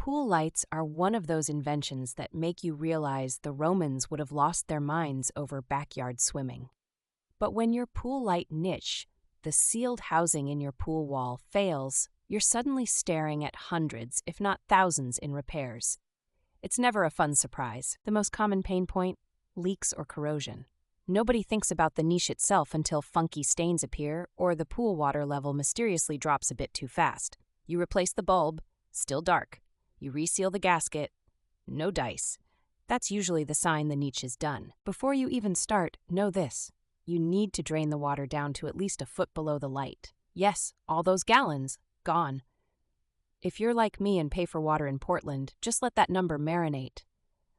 Pool lights are one of those inventions that make you realize the Romans would have lost their minds over backyard swimming. But when your pool light niche, the sealed housing in your pool wall, fails, you're suddenly staring at hundreds, if not thousands, in repairs. It's never a fun surprise. The most common pain point? Leaks or corrosion. Nobody thinks about the niche itself until funky stains appear or the pool water level mysteriously drops a bit too fast. You replace the bulb, still dark. You reseal the gasket, no dice. That's usually the sign the niche is done. Before you even start, know this. You need to drain the water down to at least a foot below the light. Yes, all those gallons, gone. If you're like me and pay for water in Portland, just let that number marinate.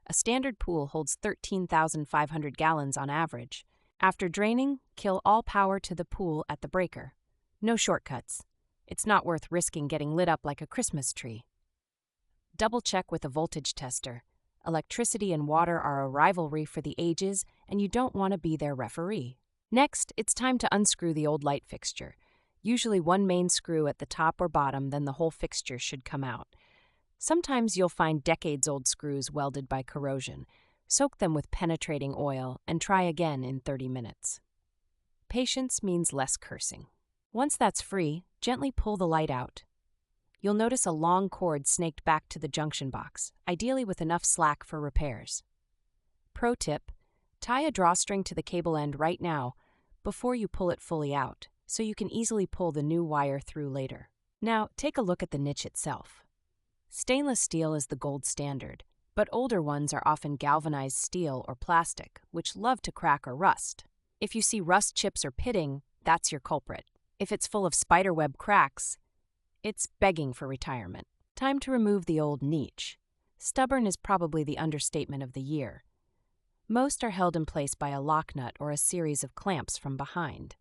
A standard pool holds 13,500 gallons on average. After draining, kill all power to the pool at the breaker. No shortcuts. It's not worth risking getting lit up like a Christmas tree. Double check with a voltage tester. Electricity and water are a rivalry for the ages, and you don't want to be their referee. Next, it's time to unscrew the old light fixture. Usually one main screw at the top or bottom, then the whole fixture should come out. Sometimes you'll find decades-old screws welded by corrosion. Soak them with penetrating oil and try again in 30 minutes. Patience means less cursing. Once that's free, gently pull the light out. You'll notice a long cord snaked back to the junction box, ideally with enough slack for repairs. Pro tip, tie a drawstring to the cable end right now before you pull it fully out, so you can easily pull the new wire through later. Now, take a look at the niche itself. Stainless steel is the gold standard, but older ones are often galvanized steel or plastic, which love to crack or rust. If you see rust chips or pitting, that's your culprit. If it's full of spiderweb cracks, it's begging for retirement. Time to remove the old niche. Stubborn is probably the understatement of the year. Most are held in place by a lock nut or a series of clamps from behind.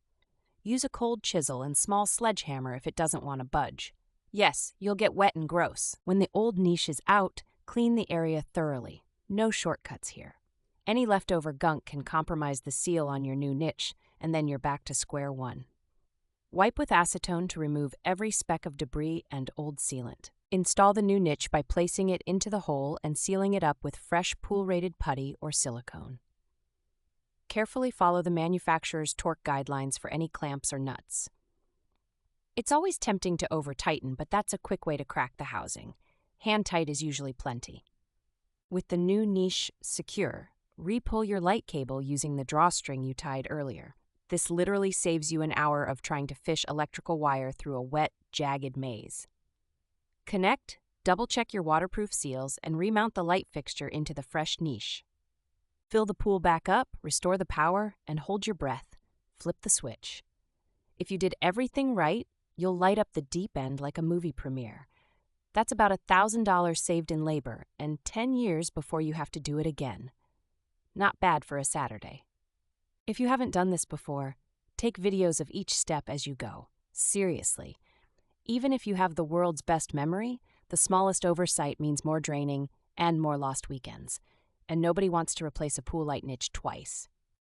Use a cold chisel and small sledgehammer if it doesn't want to budge. Yes, you'll get wet and gross. When the old niche is out, clean the area thoroughly. No shortcuts here. Any leftover gunk can compromise the seal on your new niche, and then you're back to square one. Wipe with acetone to remove every speck of debris and old sealant. Install the new niche by placing it into the hole and sealing it up with fresh pool-rated putty or silicone. Carefully follow the manufacturer's torque guidelines for any clamps or nuts. It's always tempting to over-tighten, but that's a quick way to crack the housing. Hand tight is usually plenty. With the new niche secure, re-pull your light cable using the drawstring you tied earlier. This literally saves you an hour of trying to fish electrical wire through a wet, jagged maze. Connect, double-check your waterproof seals, and remount the light fixture into the fresh niche. Fill the pool back up, restore the power, and hold your breath. Flip the switch. If you did everything right, you'll light up the deep end like a movie premiere. That's about $1,000 saved in labor and 10 years before you have to do it again. Not bad for a Saturday. If you haven't done this before, take videos of each step as you go. Seriously. Even if you have the world's best memory, the smallest oversight means more draining and more lost weekends. And nobody wants to replace a pool light niche twice.